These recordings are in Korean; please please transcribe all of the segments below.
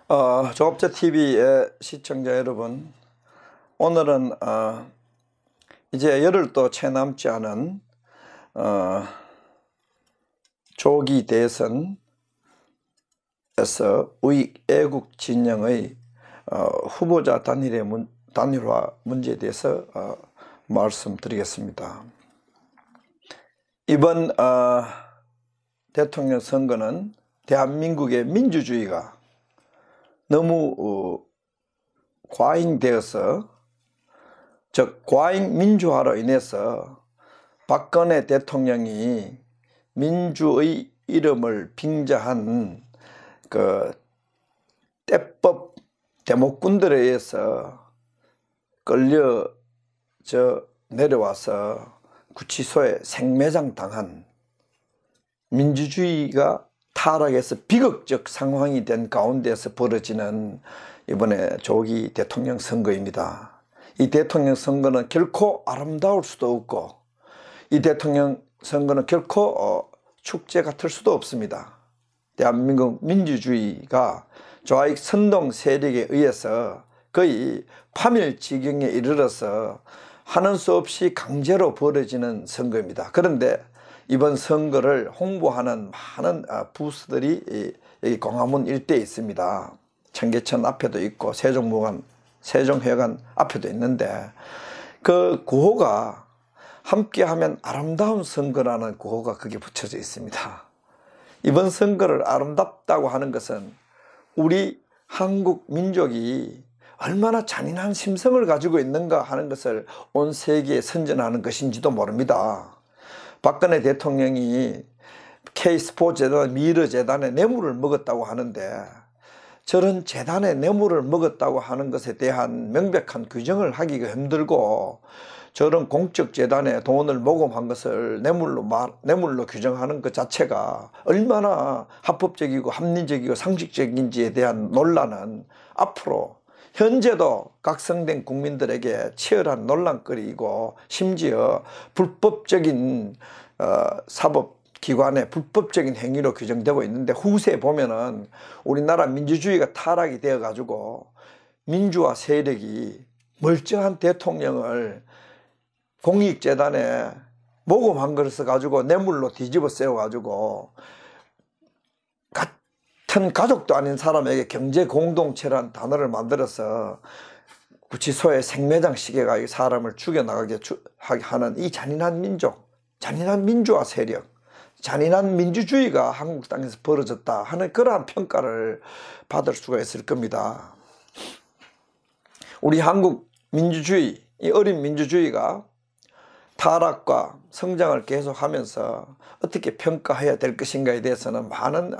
조업자TV의 시청자 여러분, 오늘은 이제 열흘도 채 남지 않은 조기 대선에서 우익 애국 진영의 후보자 단일화 문제에 대해서 말씀드리겠습니다. 이번 대통령 선거는 대한민국의 민주주의가 너무 과잉되어서, 즉 과잉 민주화로 인해서 박근혜 대통령이 민주의 이름을 빙자한 그 때법 대목꾼들에 의해서 끌려 내려와서 구치소에 생매장 당한, 민주주의가 타락해서 비극적 상황이 된 가운데서 벌어지는 이번에 조기 대통령 선거입니다. 이 대통령 선거는 결코 아름다울 수도 없고, 이 대통령 선거는 결코 축제 같을 수도 없습니다. 대한민국 민주주의가 좌익 선동 세력에 의해서 거의 파멸지경에 이르러서 하는 수 없이 강제로 벌어지는 선거입니다. 그런데 이번 선거를 홍보하는 많은 부스들이 여기 광화문 일대에 있습니다. 청계천 앞에도 있고 세종회관 앞에도 있는데, 그 구호가 함께하면 아름다운 선거라는 구호가 거기에 붙여져 있습니다. 이번 선거를 아름답다고 하는 것은 우리 한국 민족이 얼마나 잔인한 심성을 가지고 있는가 하는 것을 온 세계에 선전하는 것인지도 모릅니다. 박근혜 대통령이 K스포츠재단, 미르재단의 뇌물을 먹었다고 하는데, 저런 재단의 뇌물을 먹었다고 하는 것에 대한 명백한 규정을 하기가 힘들고, 저런 공적재단에 돈을 모금한 것을 뇌물로 규정하는 것 자체가 얼마나 합법적이고 합리적이고 상식적인지에 대한 논란은 앞으로 현재도 각성된 국민들에게 치열한 논란거리이고, 심지어 불법적인 사법기관의 불법적인 행위로 규정되고 있는데, 후세에 보면은 우리나라 민주주의가 타락이 되어 가지고 민주화 세력이 멀쩡한 대통령을 공익재단에 모금한 것을 가지고 뇌물로 뒤집어 세워 가지고 같은 가족도 아닌 사람에게 경제공동체라는 단어를 만들어서 구치소에 생매장 시계가 사람을 죽여나가게 하는 이 잔인한 민족, 잔인한 민주화 세력, 잔인한 민주주의가 한국 땅에서 벌어졌다 하는 그러한 평가를 받을 수가 있을 겁니다. 우리 한국 민주주의, 이 어린 민주주의가 타락과 성장을 계속하면서 어떻게 평가해야 될 것인가에 대해서는 많은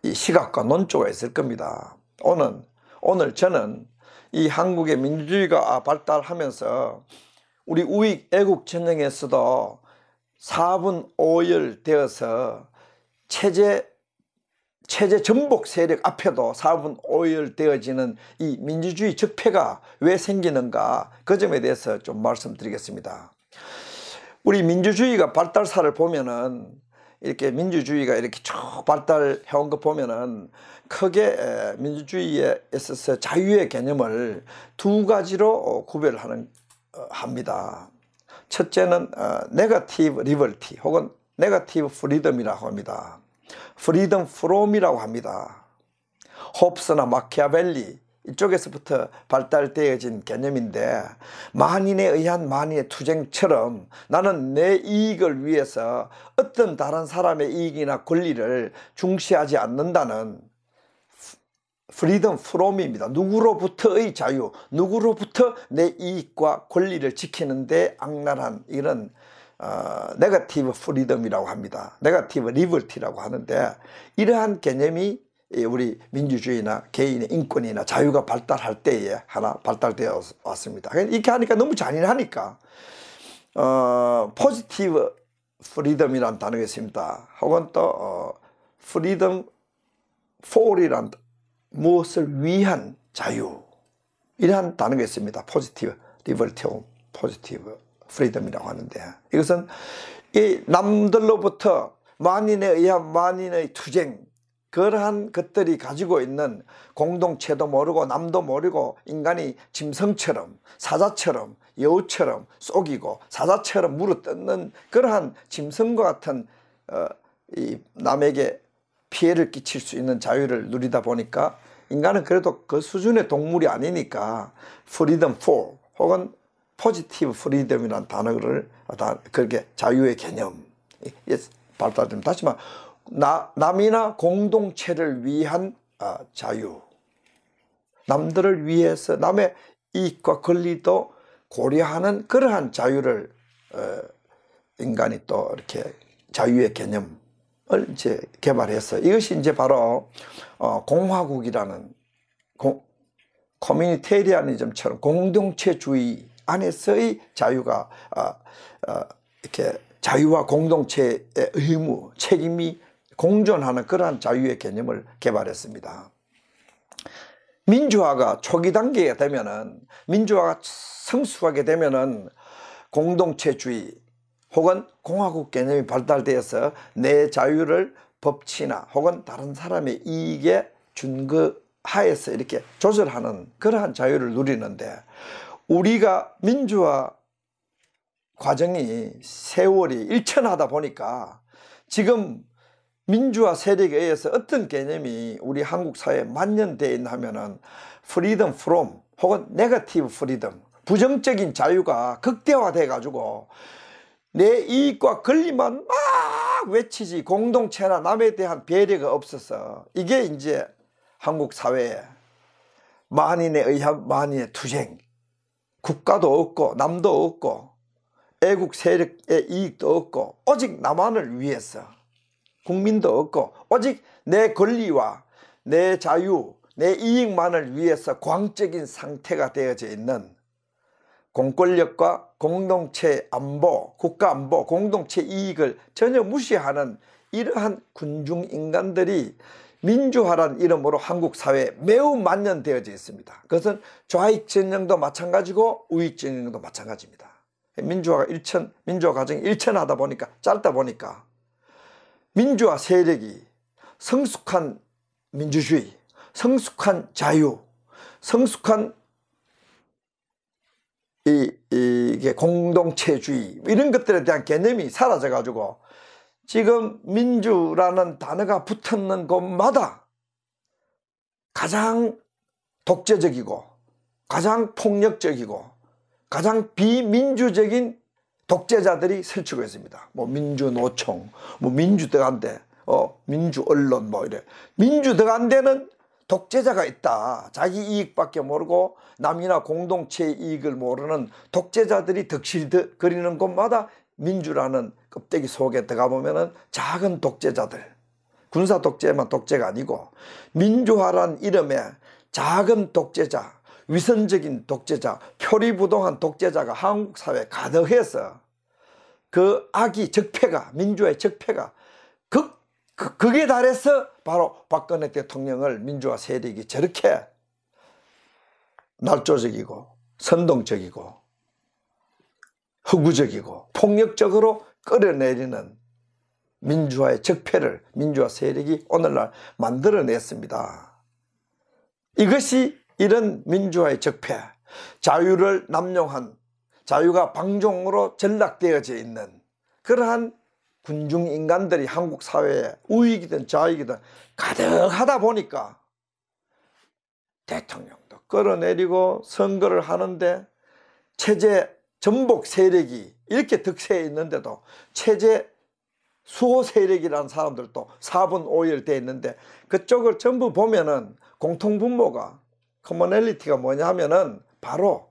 이 시각과 논조가 있을 겁니다. 오늘 저는 이 한국의 민주주의가 발달하면서 우리 우익 애국 진영에서도 4분 5열 되어서 체제 전복 세력 앞에도 4분 5열 되어지는 이 민주주의 적폐가 왜 생기는가, 그 점에 대해서 좀 말씀드리겠습니다. 우리 민주주의가 발달사를 보면은, 이렇게 민주주의가 이렇게 쭉 발달해온 거 보면은 크게 민주주의에 있어서 자유의 개념을 두 가지로 구별합니다. 첫째는 네거티브 리버티 혹은 네거티브 프리덤이라고 합니다. 프리덤 프롬이라고 합니다. 홉스나 마키아벨리 이쪽에서부터 발달되어진 개념인데, 만인에 의한 만인의 투쟁처럼 나는 내 이익을 위해서 어떤 다른 사람의 이익이나 권리를 중시하지 않는다는 프리덤 프롬입니다. 누구로부터의 자유, 누구로부터 내 이익과 권리를 지키는데 악랄한 이런 네거티브 프리덤이라고 합니다. 네거티브 리버티라고 하는데, 이러한 개념이 우리 민주주의나 개인의 인권이나 자유가 발달할 때에 하나 발달되어 왔습니다. 이렇게 하니까 너무 잔인하니까 포지티브 프리덤이라는 단어가 있습니다. 혹은 또 프리덤 for이란 무엇을 위한 자유, 이러한 단어가 있습니다. 포지티브 리버티, 포지티브 프리덤이라고 하는데, 이것은 이 남들로부터 만인에 의한 만인의 투쟁, 그러한 것들이 가지고 있는 공동체도 모르고 남도 모르고 인간이 짐승처럼 사자처럼 여우처럼 속이고 사자처럼 물어뜯는 그러한 짐승과 같은 이 남에게 피해를 끼칠 수 있는 자유를 누리다 보니까 인간은 그래도 그 수준의 동물이 아니니까 freedom for 혹은 positive freedom이라는 단어를 그렇게 자유의 개념 발달됩니다. 다시 말해 남이나 공동체를 위한 자유, 남들을 위해서 남의 이익과 권리도 고려하는 그러한 자유를 인간이 또 이렇게 자유의 개념을 이제 개발해서 이것이 이제 바로 공화국이라는 커뮤니테리아니즘처럼 공동체주의 안에서의 자유가 이렇게 자유와 공동체의 의무, 책임이 공존하는 그러한 자유의 개념을 개발했습니다. 민주화가 초기 단계가 되면은 민주화가 성숙하게 되면은 공동체주의 혹은 공화국 개념이 발달되어서 내 자유를 법치나 혹은 다른 사람의 이익에 준거하에서 이렇게 조절하는 그러한 자유를 누리는데 우리가 민주화 과정이 세월이 일천하다 보니까 지금 민주화 세력에 의해서 어떤 개념이 우리 한국 사회에 만연되어 있나 하면은 freedom from 혹은 negative freedom 부정적인 자유가 극대화돼 가지고 내 이익과 권리만 막 외치지 공동체나 남에 대한 배려가 없어서 이게 이제 한국 사회에 만인에 의한 만인의 투쟁, 국가도 없고 남도 없고 애국 세력의 이익도 없고 오직 나만을 위해서 국민도 없고 오직 내 권리와 내 자유, 내 이익만을 위해서 광적인 상태가 되어져 있는 공권력과 공동체 안보, 국가 안보, 공동체 이익을 전혀 무시하는 이러한 군중 인간들이 민주화란 이름으로 한국 사회에 매우 만연되어져 있습니다. 그것은 좌익 진영도 마찬가지고 우익 진영도 마찬가지입니다. 민주화 과정이 일천하다 보니까 짧다 보니까 민주화 세력이 성숙한 민주주의, 성숙한 자유, 성숙한 이게 공동체주의 이런 것들에 대한 개념이 사라져 가지고 지금 민주라는 단어가 붙었는 곳마다 가장 독재적이고 가장 폭력적이고 가장 비민주적인 독재자들이 설치고 있습니다. 뭐 민주노총, 뭐 민주대간대, 민주언론 뭐 이래. 민주대간대는 독재자가 있다. 자기 이익밖에 모르고 남이나 공동체의 이익을 모르는 독재자들이 득실거리는 곳마다 민주라는 껍데기 속에 들어가 보면은 작은 독재자들, 군사 독재만 독재가 아니고 민주화란 이름에 작은 독재자, 위선적인 독재자, 표리부동한 독재자가 한국 사회에 가득해서 그 악이 적폐가 민주화의 적폐가 극에 달해서 바로 박근혜 대통령을 민주화 세력이 저렇게 날조적이고 선동적이고 허구적이고 폭력적으로 끌어내리는 민주화의 적폐를 민주화 세력이 오늘날 만들어냈습니다. 이것이 이런 민주화의 적폐, 자유를 남용한 자유가 방종으로 전락되어져 있는 그러한 군중 인간들이 한국 사회에 우익이든 좌익이든 가득하다 보니까 대통령도 끌어내리고 선거를 하는데 체제 전복 세력이 이렇게 득세해 있는데도 체제 수호 세력이라는 사람들도 4분 5일 돼 있는데 그쪽을 전부 보면은 공통분모가 커머널리티가 뭐냐 하면은 바로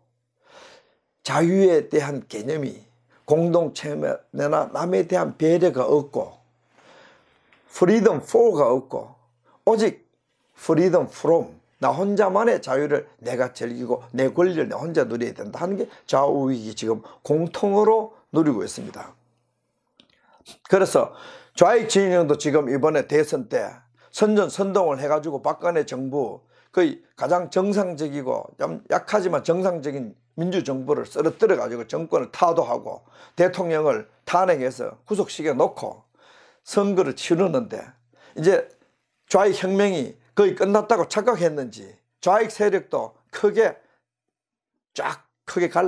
자유에 대한 개념이 공동체나 남에 대한 배려가 없고 freedom for가 없고 오직 freedom from 나 혼자만의 자유를 내가 즐기고 내 권리를 내 혼자 누려야 된다 하는 게 좌우익이 지금 공통으로 누리고 있습니다. 그래서 좌익 진영도 지금 이번에 대선 때 선전선동을 해가지고 박근혜 정부 거의 가장 정상적이고 좀 약하지만 정상적인 민주정부를 쓰러뜨려 가지고 정권을 타도하고 대통령을 탄핵해서 구속시켜 놓고 선거를 치르는데 이제 좌익 혁명이 거의 끝났다고 착각했는지 좌익 세력도 크게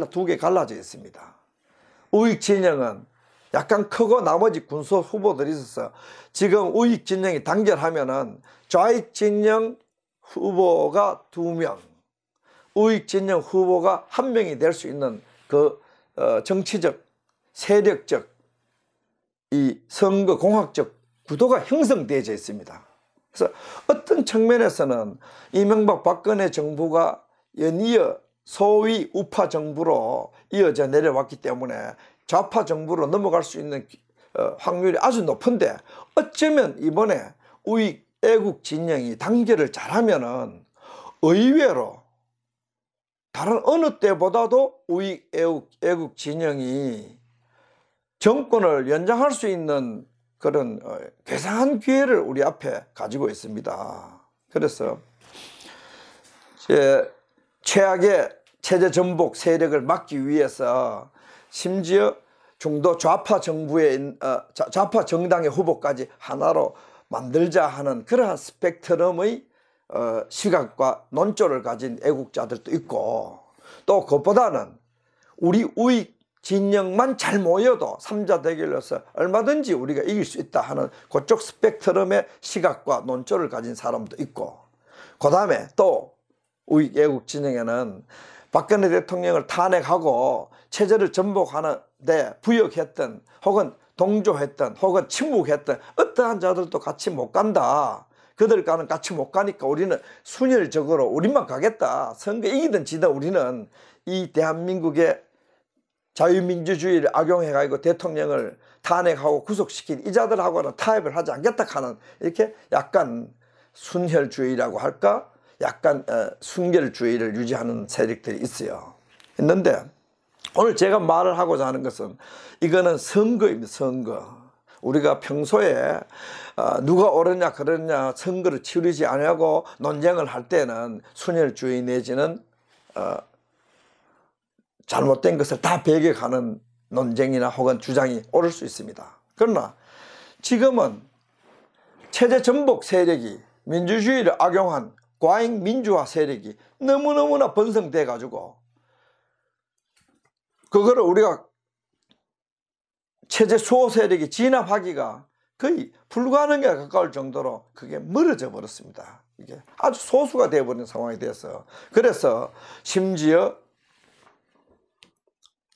두 개 갈라져 있습니다. 우익 진영은 약간 크고 나머지 군소 후보들이 있어서 지금 우익 진영이 단결하면은 좌익 진영 후보가 2명, 우익 진영 후보가 1명이 될 수 있는 그 정치적, 세력적, 이 선거 공학적 구도가 형성되어 있습니다. 그래서 어떤 측면에서는 이명박 박근혜 정부가 연이어 소위 우파 정부로 이어져 내려왔기 때문에 좌파 정부로 넘어갈 수 있는 확률이 아주 높은데, 어쩌면 이번에 우익 애국 진영이 단결을 잘하면은 의외로 다른 어느 때보다도 우익 애국 진영이 정권을 연장할 수 있는 그런 괴상한 기회를 우리 앞에 가지고 있습니다. 그래서 최악의 체제 전복 세력을 막기 위해서 심지어 중도 좌파 좌파 정당의 후보까지 하나로 만들자 하는 그러한 스펙트럼의 시각과 논조를 가진 애국자들도 있고, 또 그것보다는 우리 우익 진영만 잘 모여도 3자 대결로서 얼마든지 우리가 이길 수 있다 하는 그쪽 스펙트럼의 시각과 논조를 가진 사람도 있고, 그 다음에 또 우익 애국 진영에는 박근혜 대통령을 탄핵하고 체제를 전복하는데 부역했던 혹은 동조했던 혹은 침묵했던 어떠한 자들도 같이 못 간다. 그들과는 같이 못 가니까 우리는 순혈적으로 우리만 가겠다. 선거 이기든 지든 우리는 이 대한민국의 자유민주주의를 악용해가지고 대통령을 탄핵하고 구속시킨 이 자들하고는 타협을 하지 않겠다 하는, 이렇게 약간 순혈주의라고 할까? 약간 순결주의를 유지하는 세력들이 있어요. 있는데 오늘 제가 말을 하고자 하는 것은 이거는 선거입니다. 선거. 우리가 평소에 누가 옳으냐 그러냐 선거를 치르지 않으려고 논쟁을 할 때는 순혈주의 내지는 잘못된 것을 다 배격하는 논쟁이나 혹은 주장이 오를 수 있습니다. 그러나 지금은 체제 전복 세력이 민주주의를 악용한 과잉 민주화 세력이 너무너무나 번성돼 가지고 그거를 우리가 체제 수호 세력이 진압하기가 거의 불가능에 가까울 정도로 그게 멀어져 버렸습니다. 이게 아주 소수가 되어버린 상황이 돼서, 그래서 심지어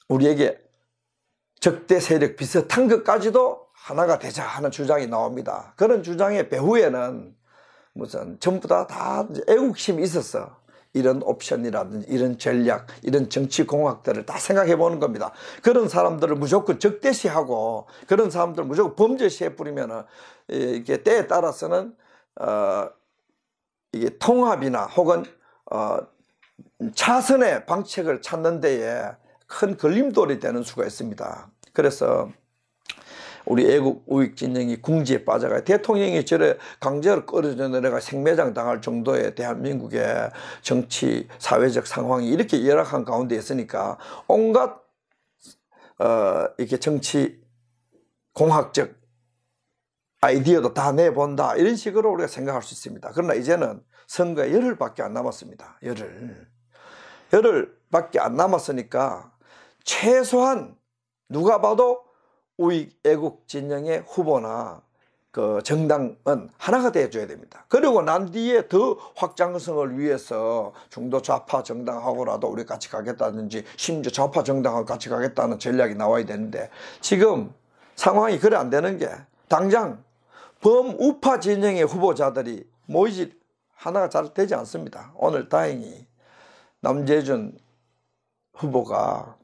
우리에게 적대 세력 비슷한 것까지도 하나가 되자 하는 주장이 나옵니다. 그런 주장의 배후에는 무슨 전부 다 애국심이 있어서 이런 옵션이라든지 이런 전략, 이런 정치 공학들을 다 생각해 보는 겁니다. 그런 사람들을 무조건 적대시하고 그런 사람들을 무조건 범죄시해 뿌리면은 이게 때에 따라서는 이게 통합이나 혹은 차선의 방책을 찾는 데에 큰 걸림돌이 되는 수가 있습니다. 그래서 우리 애국 우익 진영이 궁지에 빠져가 대통령이 저래 강제로 끌어져 내려가 생매장 당할 정도의 대한민국의 정치 사회적 상황이 이렇게 열악한 가운데 있으니까 온갖 이렇게 정치 공학적 아이디어도 다 내본다 이런 식으로 우리가 생각할 수 있습니다. 그러나 이제는 선거에 열흘밖에 안 남았습니다. 열흘밖에 안 남았으니까 최소한 누가 봐도 우익 애국 진영의 후보나 그 정당은 하나가 되어줘야 됩니다. 그리고 난 뒤에 더 확장성을 위해서 중도 좌파 정당하고라도 우리 같이 가겠다든지 심지어 좌파 정당하고 같이 가겠다는 전략이 나와야 되는데 지금 상황이 그래 안 되는 게 당장 범우파 진영의 후보자들이 모이지 하나가 잘 되지 않습니다. 오늘 다행히 남재준 후보가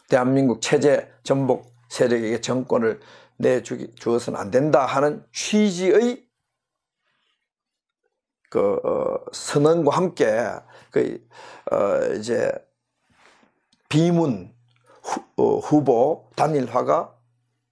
대한민국 체제 전복 세력에게 정권을 내주어서는 안 된다 하는 취지의 그 선언과 함께 이제 비문 후보 단일화가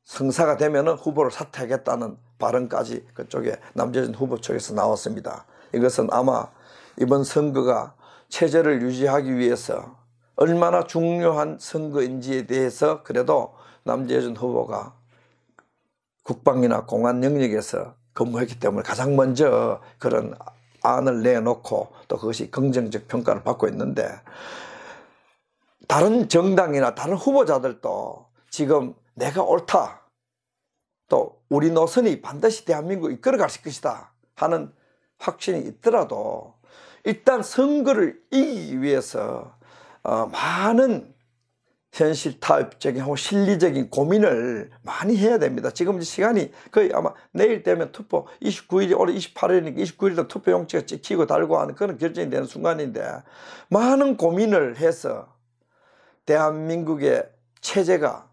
성사가 되면은 후보를 사퇴하겠다는 발언까지 그쪽에 남재준 후보 쪽에서 나왔습니다. 이것은 아마 이번 선거가 체제를 유지하기 위해서 얼마나 중요한 선거인지에 대해서 그래도 남재준 후보가 국방이나 공안 영역에서 근무했기 때문에 가장 먼저 그런 안을 내놓고 또 그것이 긍정적 평가를 받고 있는데, 다른 정당이나 다른 후보자들도 지금 내가 옳다, 또 우리 노선이 반드시 대한민국을 이끌어갈 것이다 하는 확신이 있더라도 일단 선거를 이기기 위해서 많은 현실 타협적인 혹은 실리적인 고민을 많이 해야 됩니다. 지금 시간이 거의 아마 내일 되면 투표 29일이 올해 28일이니까 29일도 투표 용지가 찍히고 달고 하는 그런 결정이 되는 순간인데, 많은 고민을 해서 대한민국의 체제가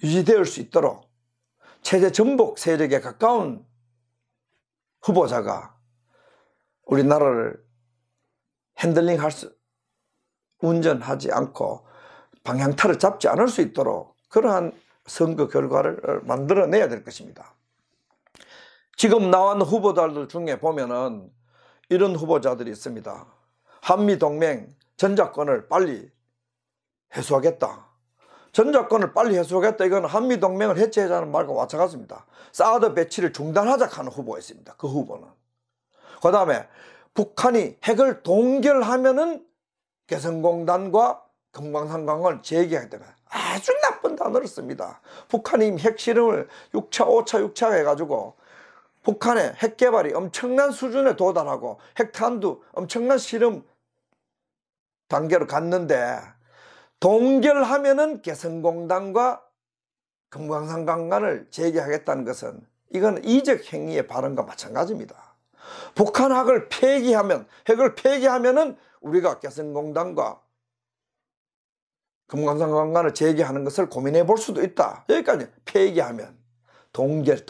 유지될 수 있도록 체제 전복 세력에 가까운 후보자가 우리나라를 운전하지 않고 방향타를 잡지 않을 수 있도록 그러한 선거 결과를 만들어내야 될 것입니다. 지금 나온 후보자들 중에 보면은 이런 후보자들이 있습니다. 한미동맹 전작권을 빨리 해소하겠다. 전작권을 빨리 해소하겠다. 이건 한미동맹을 해체하자는 말과 마찬가지입니다. 사드 배치를 중단하자 하는 후보였습니다. 그 후보는. 그 다음에 북한이 핵을 동결하면은 개성공단과 금강산강을 재개하겠다. 아주 나쁜 단어를 씁니다. 북한이 핵실험을 6차, 5차, 6차 해가지고 북한의 핵 개발이 엄청난 수준에 도달하고 핵탄두 엄청난 실험 단계로 갔는데, 동결하면은 개성공단과 금강산강을 재개하겠다는 것은 이건 이적 행위의 발언과 마찬가지입니다. 북한 핵을 폐기하면은 우리가 개성공단과 금강산강을 재개하는 것을 고민해 볼 수도 있다. 여기까지 폐기하면 동결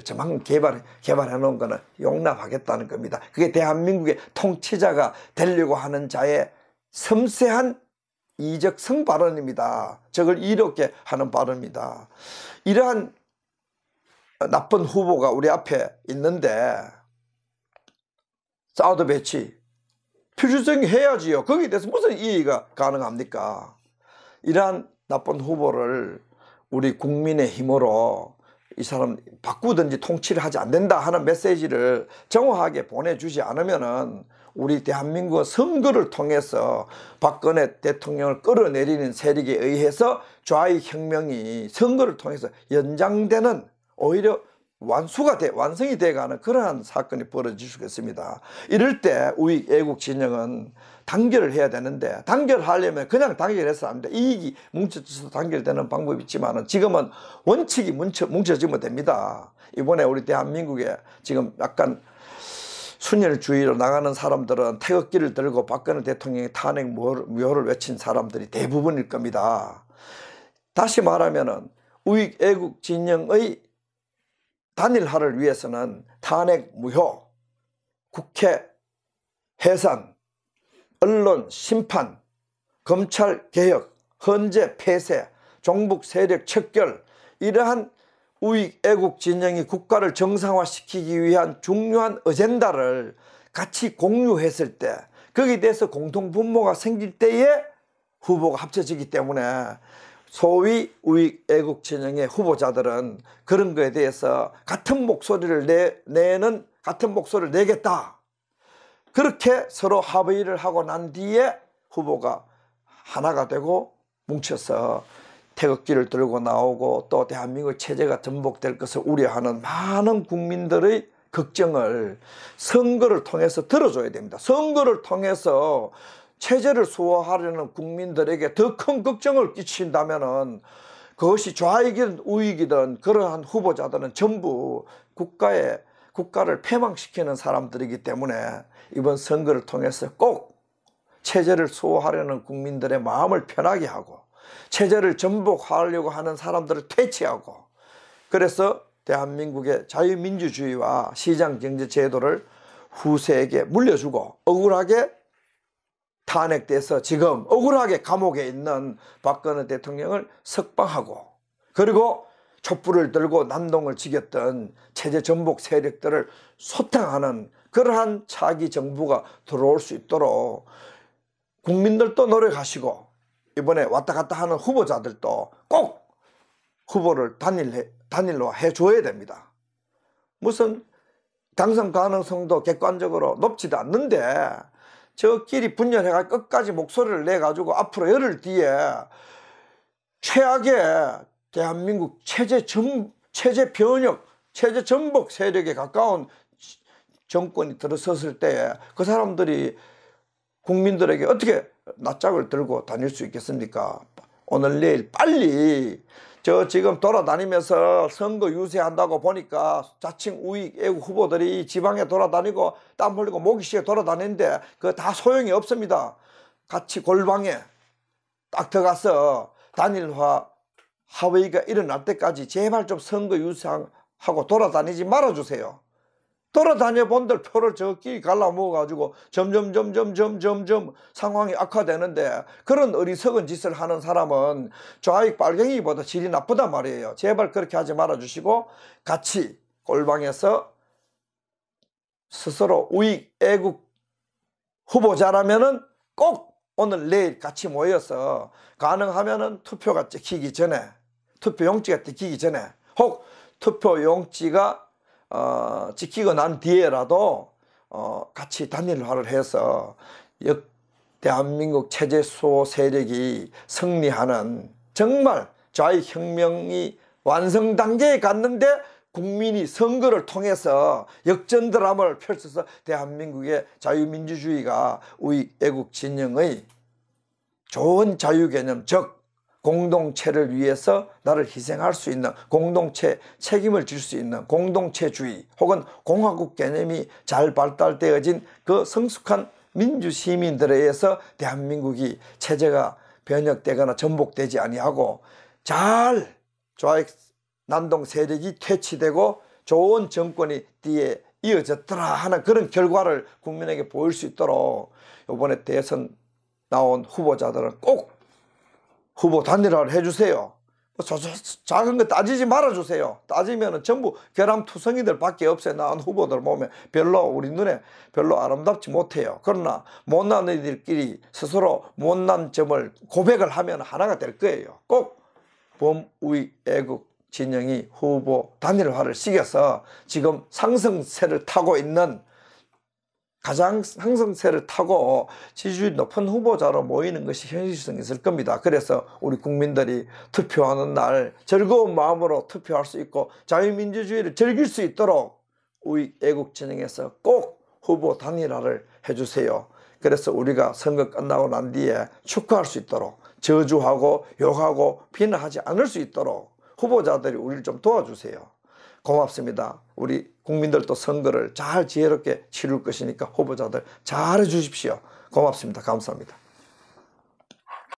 저만큼 개발해 놓은 거는 용납하겠다는 겁니다. 그게 대한민국의 통치자가 되려고 하는 자의 섬세한 이적성 발언입니다. 적을 이롭게 하는 발언입니다. 이러한 나쁜 후보가 우리 앞에 있는데, 사드 배치 필수적인 해야지요. 거기에 대해서 무슨 이의가 가능합니까? 이러한 나쁜 후보를 우리 국민의 힘으로 이 사람 바꾸든지 통치를 하지 않는다 하는 메시지를 정확하게 보내주지 않으면은 우리 대한민국 선거를 통해서 박근혜 대통령을 끌어내리는 세력에 의해서 좌익혁명이 선거를 통해서 연장되는, 오히려 완성이 돼가는 그러한 사건이 벌어질 수 있습니다. 이럴 때 우익 애국 진영은 단결을 해야 되는데, 단결하려면 그냥 단결해서 안 돼. 이익이 뭉쳐져서 단결되는 방법이 있지만 지금은 원칙이 뭉쳐지면 됩니다. 이번에 우리 대한민국에 지금 약간 순혈주의로 나가는 사람들은 태극기를 들고 박근혜 대통령의 탄핵 묘를 외친 사람들이 대부분일 겁니다. 다시 말하면은 우익 애국 진영의 단일화를 위해서는 탄핵 무효, 국회 해산, 언론 심판, 검찰 개혁, 헌재 폐쇄, 종북 세력 척결, 이러한 우익 애국 진영이 국가를 정상화시키기 위한 중요한 어젠다를 같이 공유했을 때, 거기에 대해서 공통분모가 생길 때에 후보가 합쳐지기 때문에 소위 우익 애국 진영의 후보자들은 그런 거에 대해서 같은 목소리를 같은 목소리를 내겠다, 그렇게 서로 합의를 하고 난 뒤에 후보가 하나가 되고 뭉쳐서 태극기를 들고 나오고 또 대한민국 체제가 전복될 것을 우려하는 많은 국민들의 걱정을 선거를 통해서 들어줘야 됩니다. 선거를 통해서 체제를 수호하려는 국민들에게 더 큰 걱정을 끼친다면은 그것이 좌익이든 우익이든 그러한 후보자들은 전부 국가를 패망시키는 사람들이기 때문에 이번 선거를 통해서 꼭 체제를 수호하려는 국민들의 마음을 편하게 하고 체제를 전복하려고 하는 사람들을 퇴치하고, 그래서 대한민국의 자유민주주의와 시장경제 제도를 후세에게 물려주고 억울하게 탄핵돼서 지금 억울하게 감옥에 있는 박근혜 대통령을 석방하고, 그리고 촛불을 들고 난동을 지켰던 체제 전복 세력들을 소탕하는 그러한 차기 정부가 들어올 수 있도록 국민들도 노력하시고, 이번에 왔다 갔다 하는 후보자들도 꼭 후보를 단일로 해줘야 됩니다. 무슨 당선 가능성도 객관적으로 높지도 않는데 저끼리 분열해가 끝까지 목소리를 내가지고 앞으로 열흘 뒤에 최악의 대한민국 체제 변혁, 체제 전복 세력에 가까운 정권이 들어섰을 때에 그 사람들이 국민들에게 어떻게 낯짝을 들고 다닐 수 있겠습니까? 오늘 내일 빨리 저 지금 돌아다니면서 선거 유세한다고 보니까 자칭 우익 애국 후보들이 지방에 돌아다니고 땀 흘리고 모기시에 돌아다니는데 그거 다 소용이 없습니다. 같이 골방에 딱 들어가서 단일화 하회의가 일어날 때까지 제발 좀 선거 유세하고 돌아다니지 말아주세요. 돌아다녀 본들 표를 저끼리 갈라먹어가지고 점점 상황이 악화되는데 그런 어리석은 짓을 하는 사람은 좌익 빨갱이보다 질이 나쁘단 말이에요. 제발 그렇게 하지 말아주시고 같이 골방에서 스스로 우익 애국 후보자라면은 꼭 오늘 내일 같이 모여서 가능하면은 투표가 찍히기 전에, 투표 용지가 찍히기 전에, 혹 투표 용지가 찍히고 난 뒤에라도 같이 단일화를 해서 대한민국 체제 수호 세력이 승리하는 정말 좌익 혁명이 완성 단계에 갔는데 국민이 선거를 통해서 역전 드라마를 펼쳐서 대한민국의 자유민주주의가 우익 애국 진영의 좋은 자유개념, 즉 공동체를 위해서 나를 희생할 수 있는, 공동체 책임을 질 수 있는 공동체주의 혹은 공화국 개념이 잘 발달되어진 그 성숙한 민주시민들에 의해서 대한민국이 체제가 변혁되거나 전복되지 아니하고 잘 좌익 난동 세력이 퇴치되고 좋은 정권이 뒤에 이어졌더라 하는 그런 결과를 국민에게 보일 수 있도록 이번에 대선 나온 후보자들은 꼭 후보 단일화를 해주세요. 작은 거 따지지 말아주세요. 따지면 전부 결함투성이들 밖에 없어요. 나온 후보들 보면 별로 우리 눈에 별로 아름답지 못해요. 그러나 못난 이들끼리 스스로 못난 점을 고백을 하면 하나가 될 거예요. 꼭 범우익 애국 진영이 후보 단일화를 시켜서 지금 상승세를 타고 있는, 가장 상승세를 타고 지지율이 높은 후보자로 모이는 것이 현실성이 있을 겁니다. 그래서 우리 국민들이 투표하는 날 즐거운 마음으로 투표할 수 있고 자유민주주의를 즐길 수 있도록 우익 애국 진영에서 꼭 후보 단일화를 해주세요. 그래서 우리가 선거 끝나고 난 뒤에 축하할 수 있도록, 저주하고 욕하고 비난하지 않을 수 있도록 후보자들이 우리를 좀 도와주세요. 고맙습니다. 우리 국민들도 선거를 잘 지혜롭게 치룰 것이니까 후보자들 잘해 주십시오. 고맙습니다. 감사합니다.